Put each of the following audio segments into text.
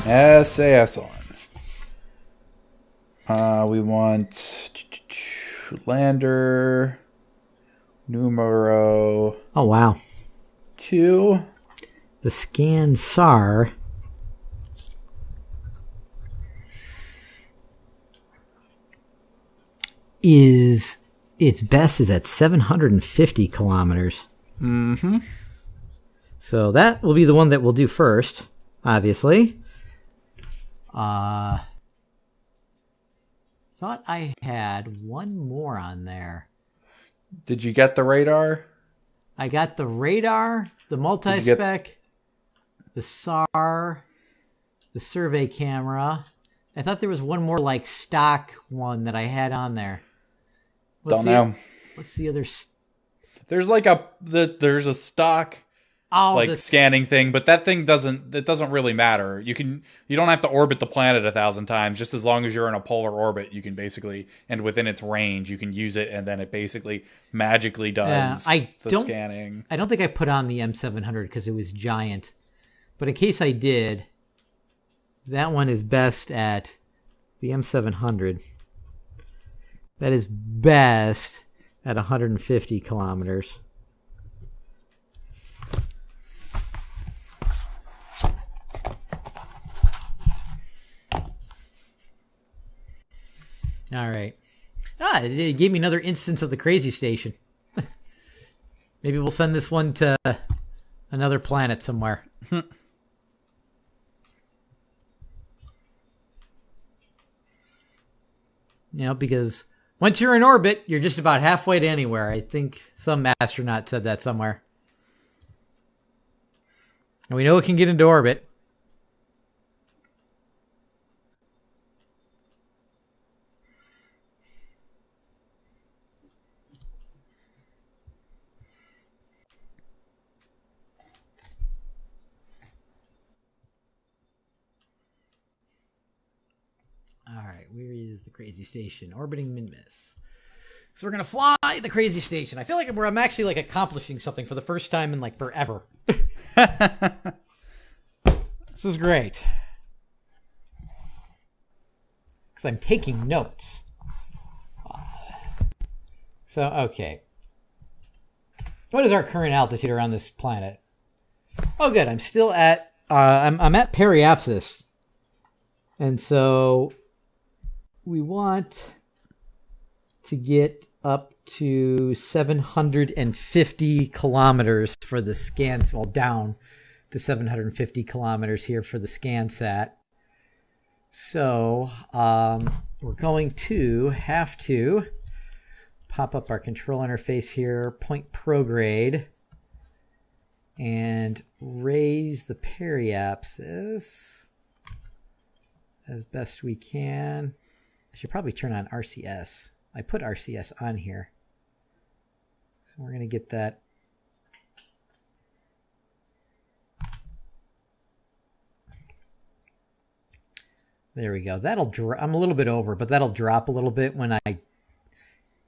SAS on. We want lander numero. Oh, wow. 2. The scan SAR is its best is at 750 kilometers. Mm-hmm. So that will be the one that we'll do first, obviously. Thought I had one more on there. Did you get the radar? I got the radar, the multi-spec, the SAR, the survey camera. I thought there was one more like stock one that I had on there. Don't know. What's the other? There's like there's a stock scanning thing, but that thing doesn't really matter. You don't have to orbit the planet 1,000 times. Just as long as you're in a polar orbit, you can basically, and within its range, you can use it, and then it basically magically does scanning. I don't think I put on the M700 because it was giant, but in case I did, that one is best at the M700. That is best at 150 kilometers. All right. It gave me another instance of the crazy station. Maybe we'll send this one to another planet somewhere. Because once you're in orbit, you're just about halfway to anywhere. I think some astronaut said that somewhere. And we know it can get into orbit. All right, where is the crazy station? Orbiting Minmus. So we're going to fly the crazy station. I feel like I'm actually like accomplishing something for the first time in like forever. This is great. Because I'm taking notes. So, okay. What is our current altitude around this planet? Oh, good. I'm still at, I'm at periapsis. And so we want to get up to 750 kilometers for the scan, well, down to 750 kilometers here for the ScanSat. So we're going to have to pop up our control interface here, point prograde, and raise the periapsis as best we can. I should probably turn on RCS. I put RCS on here. So we're going to get that. There we go. That'll drop. I'm a little bit over, but that'll drop a little bit when I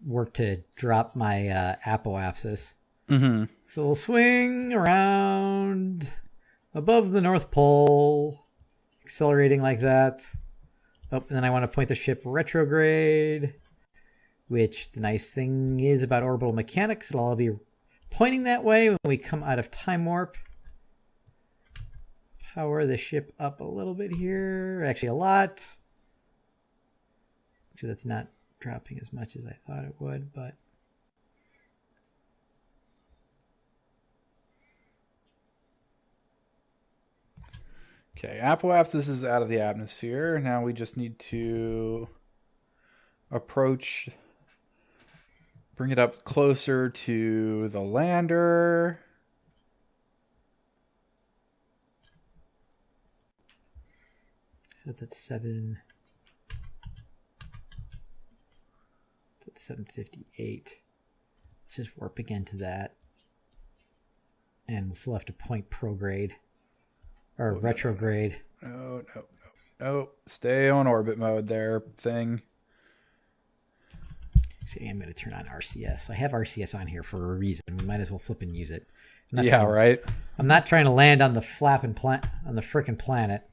work to drop my apoapsis. Mm-hmm. So we'll swing around above the North Pole, accelerating like that. Oh, and then I want to point the ship retrograde, which the nice thing is about orbital mechanics, it'll all be pointing that way when we come out of time warp. Power the ship up a little bit here, actually a lot. Actually, that's not dropping as much as I thought it would, but okay, apoapsis is out of the atmosphere. Now we just need to approach, bring it up closer to the lander. So it's at 758. Let's just warp again to that. And we'll still have to point prograde. Or retrograde. No. Stay on orbit mode there, thing. See, I'm going to turn on RCS. I have RCS on here for a reason. We might as well flip and use it. Yeah, right. I'm not trying to land on the frickin' planet.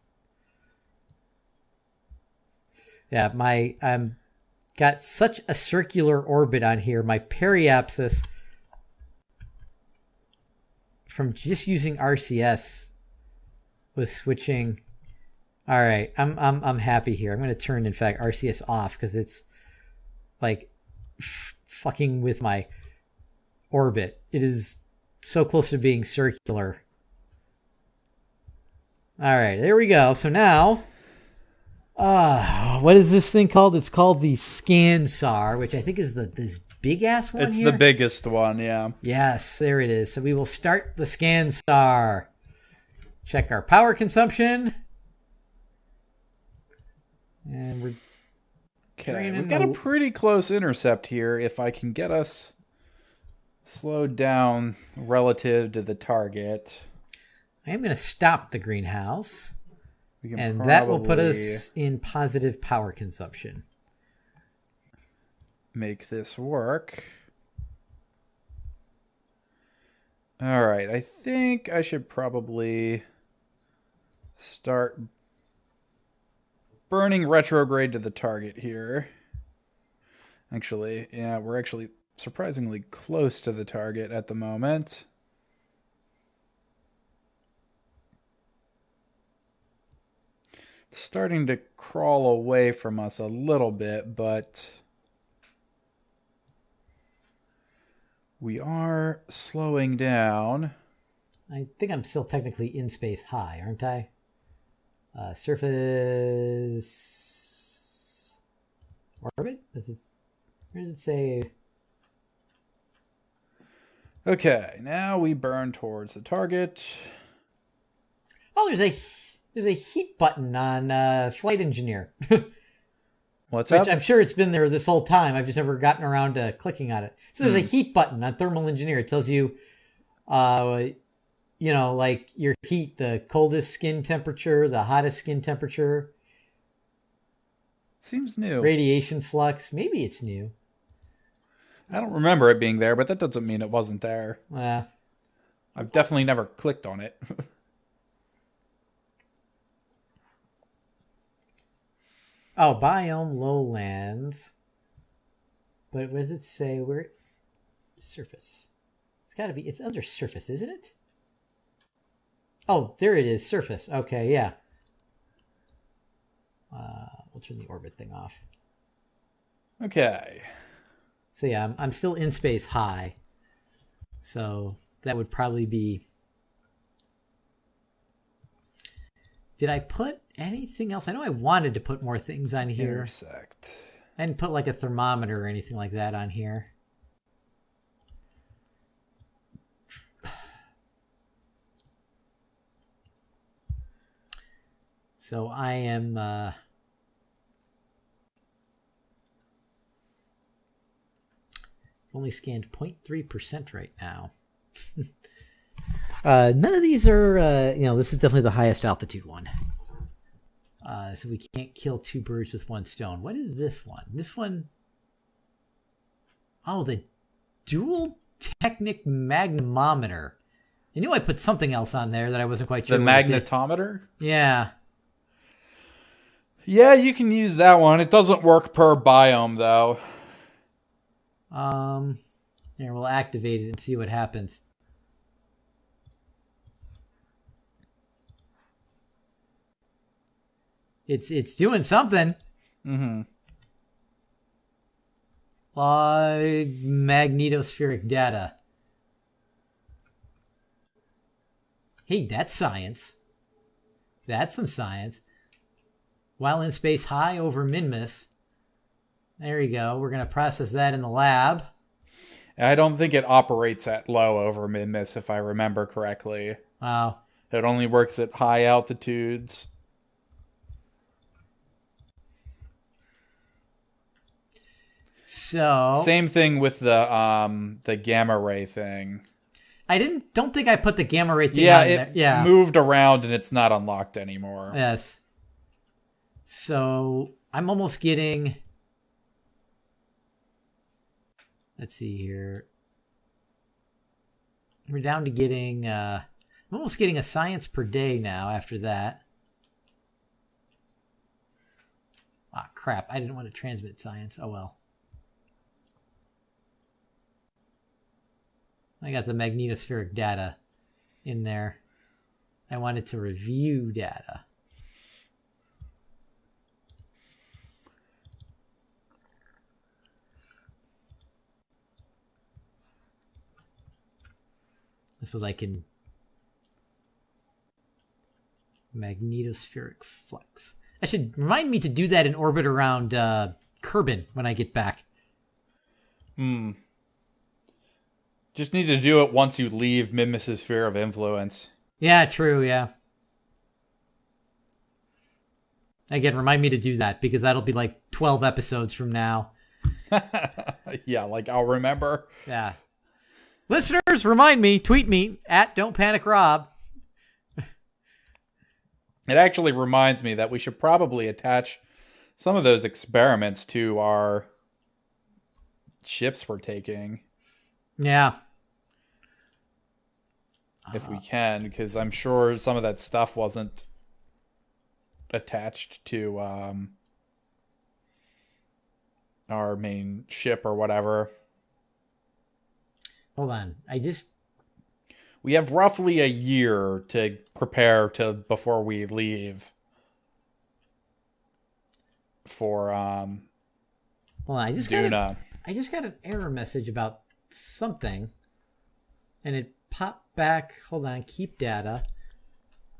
Yeah, I'm got such a circular orbit on here. My periapsis from just using RCS was switching. All right, I'm happy here. I'm going to turn, in fact, RCS off because it's like fucking with my orbit. It is so close to being circular. All right, there we go. So now, what is this thing called? It's called the ScanSAR, which I think is this big ass one. It's here. the biggest one, yeah. Yes, there it is. So we will start the ScanSAR. Check our power consumption. And we're we've got a pretty close intercept here. If I can get us slowed down relative to the target, I am going to stop the greenhouse, and that will put us in positive power consumption. Make this work. All right, I think I should probably start burning retrograde to the target here. Actually, yeah, we're actually surprisingly close to the target at the moment. It's starting to crawl away from us a little bit, but we are slowing down. I think I'm still technically in space high, aren't I? Surface orbit? Where does it say? Okay, now we burn towards the target. Oh, there's a heat button on Flight Engineer. What's Which up? I'm sure it's been there this whole time. I've just never gotten around to clicking on it. So there's a heat button on Thermal Engineer. It tells you, like your heat, the coldest skin temperature, the hottest skin temperature. Seems new. Radiation flux. Maybe it's new. I don't remember it being there, but that doesn't mean it wasn't there. I've definitely never clicked on it. Oh, biome lowlands. But what does it say? Where? Surface. It's got to be. It's under surface, isn't it? Oh, there it is. Surface. Okay, yeah. We'll turn the orbit thing off. Okay. So yeah, I'm still in space high. So that would probably be... Did I put anything else? I know I wanted to put more things on here. Intersect. I didn't put like a thermometer or anything like that on here. So I am... only scanned 0.3% right now. None of these are, this is definitely the highest altitude one. So we can't kill two birds with one stone. What is this one? This one... Oh, the dual technic magnemometer. I knew I put something else on there that I wasn't quite sure. The magnetometer? Yeah. Yeah, you can use that one. It doesn't work per biome, though. Here, we'll activate it and see what happens. It's doing something. Mm-hmm. Magnetospheric data. Hey, that's science. That's some science. While in space high over Minmus. There you go. We're going to process that in the lab. I don't think it operates at low over Minmus, if I remember correctly. Wow. It only works at high altitudes. So same thing with the gamma ray thing. I don't think I put the gamma ray thing on there. Yeah, it moved around and it's not unlocked anymore. Yes. So I'm almost getting... Let's see here. We're down to getting... I'm almost getting a science per day now after that. Ah, crap. I didn't want to transmit science. Oh, well. I got the magnetospheric data in there. I wanted to review data. I suppose I can... Magnetospheric flux. I should remind me to do that in orbit around Kerbin when I get back. Just need to do it once you leave Mimus' sphere of influence. Yeah, true, yeah. Again, remind me to do that, because that'll be like 12 episodes from now. Yeah, like I'll remember. Yeah. Listeners, remind me, tweet me at Don't Panic Rob. It actually reminds me that we should probably attach some of those experiments to our ships we're taking. Yeah. If we can, because I'm sure some of that stuff wasn't attached to our main ship or whatever. Hold on. We have roughly a year to prepare to before we leave for Hold on. I just got an error message about something, and it popped back. Hold on. Keep data.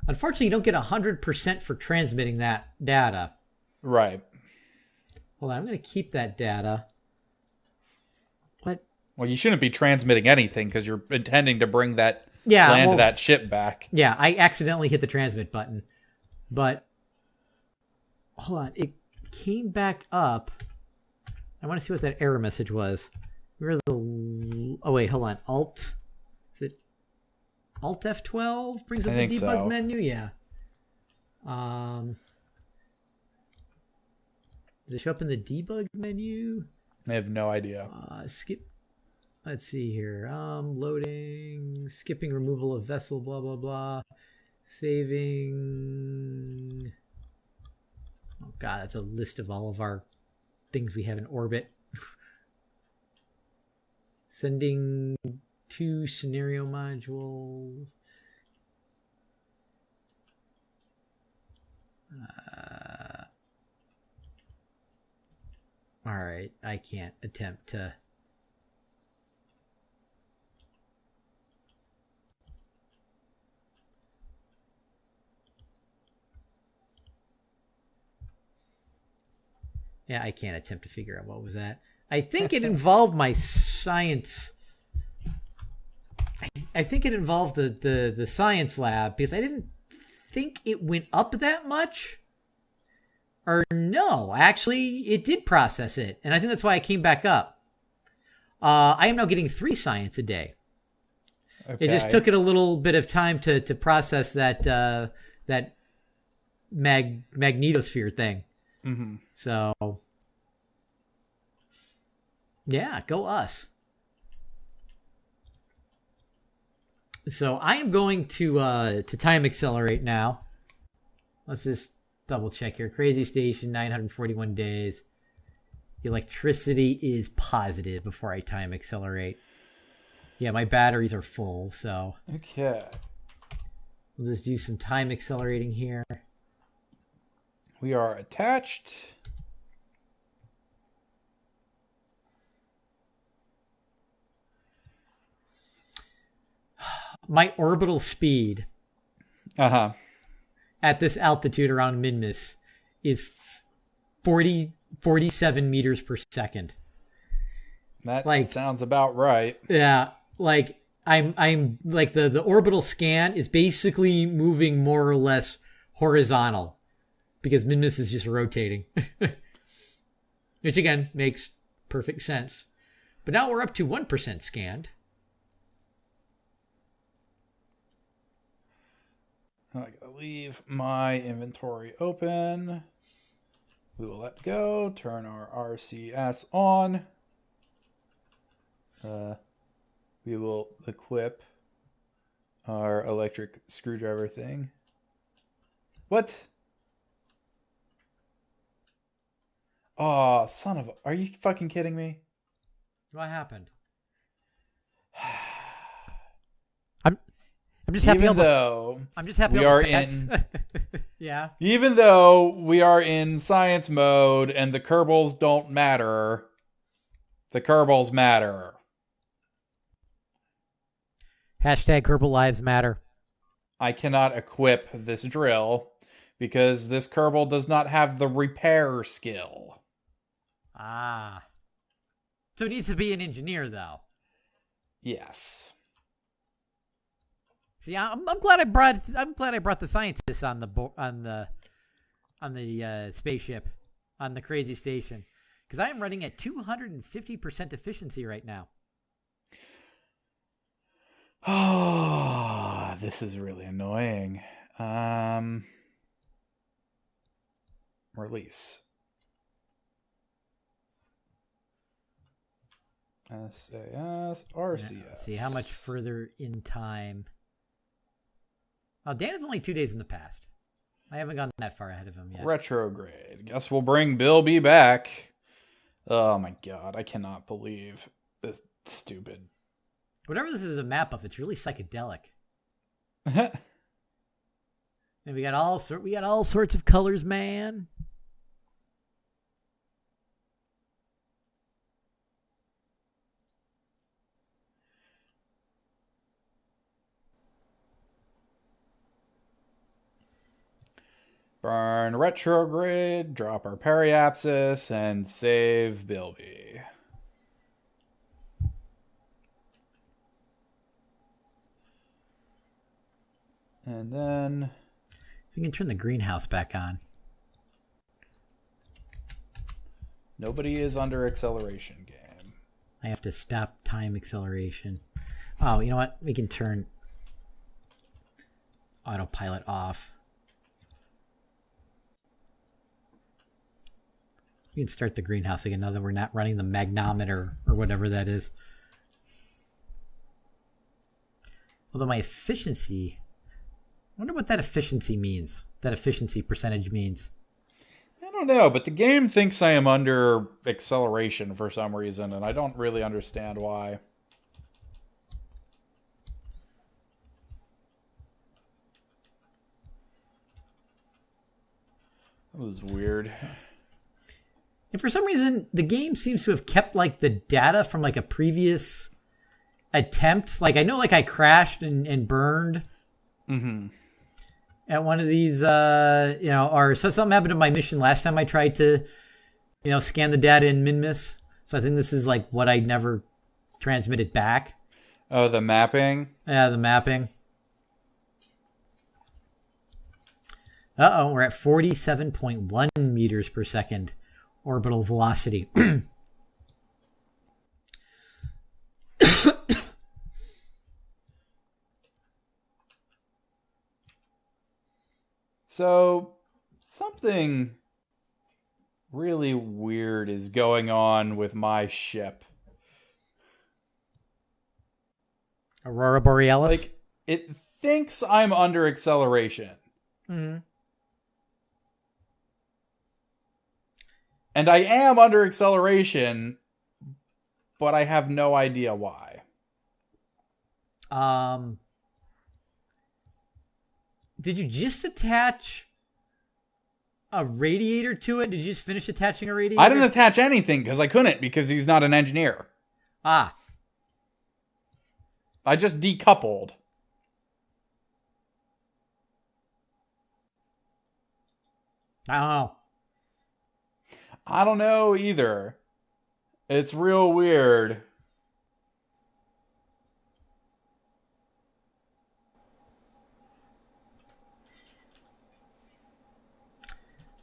Unfortunately, you don't get 100% for transmitting that data. Right. Hold on. I'm going to keep that data. What? Well, you shouldn't be transmitting anything because you're intending to bring that that ship back. Yeah, I accidentally hit the transmit button. But hold on, it came back up. I want to see what that error message was. Oh wait, hold on. Is it Alt F12 brings up the debug menu? Yeah. Does it show up in the debug menu? I have no idea. Skip. Let's see here. Loading, skipping removal of vessel, blah, blah, blah. Saving. Oh, God, that's a list of all of our things we have in orbit. Sending 2 scenario modules. All right, I can't attempt to... Yeah, I can't attempt to figure out what was that. I think it involved my science. I think it involved the science lab, because I didn't think it went up that much. Or no, actually, it did process it. And I think that's why I came back up. I am now getting 3 science a day. Okay. It just took it a little bit of time to process that magnetosphere thing. Mm-hmm. So, yeah, go us. So I am going to time accelerate now. Let's just double check here. Crazy station, 941 days. Electricity is positive before I time accelerate. Yeah, my batteries are full, so. Okay. We'll just do some time accelerating here. We are attached. My orbital speed at this altitude around Minmus is 47 meters per second. That sounds about right. Yeah, like I'm like the orbital scan is basically moving more or less horizontal, because Minmus is just rotating. Which again makes perfect sense. But now we're up to 1% scanned. I gotta leave my inventory open. We will let go. Turn our RCS on. We will equip our electric screwdriver thing. What? Oh, son of a... Are you fucking kidding me? What happened? I'm just happy. I'm just happy. We are in. Yeah. Even though we are in science mode and the Kerbals don't matter, the Kerbals matter. Hashtag Kerbal Lives Matter. I cannot equip this drill because this Kerbal does not have the repair skill. Ah. So it needs to be an engineer, though. Yes. See, I'm glad I brought the scientists on the spaceship, on the crazy station, because I am running at 250% efficiency right now. Oh, this is really annoying. Release. SAS, RCS. Yeah, let's see how much further in time. Oh, Dan is only 2 days in the past. I haven't gone that far ahead of him yet. Retrograde. Guess we'll bring Bill B back. Oh my god, I cannot believe this stupid. Whatever this is a map of, it's really psychedelic. And we got all sorts of colors, man. Burn retrograde, drop our periapsis, and save Bilby. And then we can turn the greenhouse back on. Nobody is under acceleration game. I have to stop time acceleration. Oh, you know what? We can turn autopilot off. We can start the greenhouse again now that we're not running the magnometer or whatever that is. Although my efficiency... I wonder what that efficiency means. That efficiency percentage means. I don't know, but the game thinks I am under acceleration for some reason, and I don't really understand why. That was weird. And for some reason, the game seems to have kept like the data from like a previous attempt. Like I know like I crashed and burned at one of these, or so something happened to my mission last time I tried to, scan the data in Minmus. So I think this is like what I never transmitted back. Oh, the mapping? Yeah, the mapping. Uh-oh, we're at 47.1 meters per second orbital velocity. So, something really weird is going on with my ship. Aurora Borealis? Like, it thinks I'm under acceleration. Mm-hmm. And I am under acceleration, but I have no idea why. Did you just attach a radiator to it? Did you just finish attaching a radiator? I didn't attach anything because I couldn't because he's not an engineer. Ah. I just decoupled. I don't know. I don't know either. It's real weird.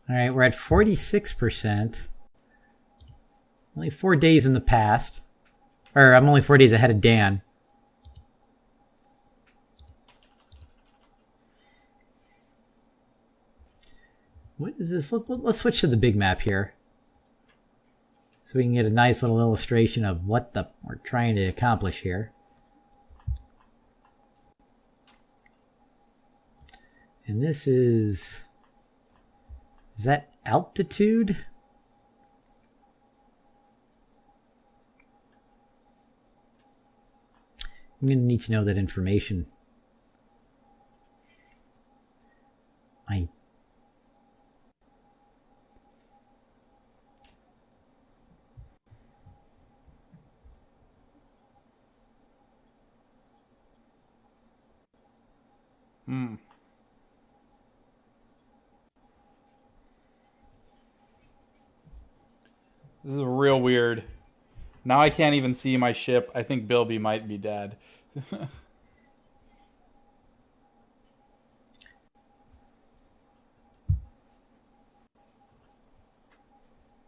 All right, we're at 46%. Only 4 days in the past. Or I'm only 4 days ahead of Dan. What is this? Let's switch to the big map here. So we can get a nice little illustration of what we're trying to accomplish here. And this is that altitude? I'm going to need to know that information. I... This is real weird. Now I can't even see my ship. I think Bilby might be dead.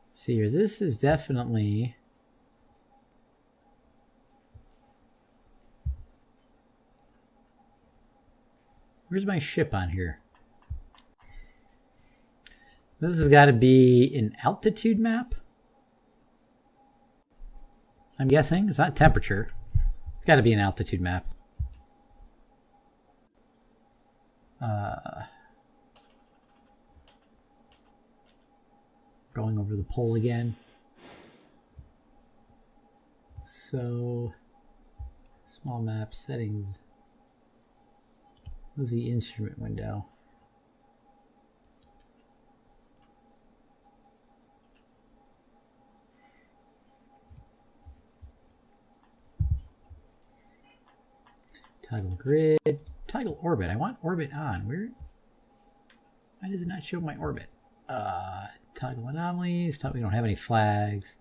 See here, this is definitely... Where's my ship on here? This has got to be an altitude map. I'm guessing. It's not temperature. It's got to be an altitude map. Going over the pole again. So, small map settings. What's the instrument window? Toggle grid, toggle orbit. I want orbit on. Where? Why does it not show my orbit? Toggle anomalies. We don't have any flags.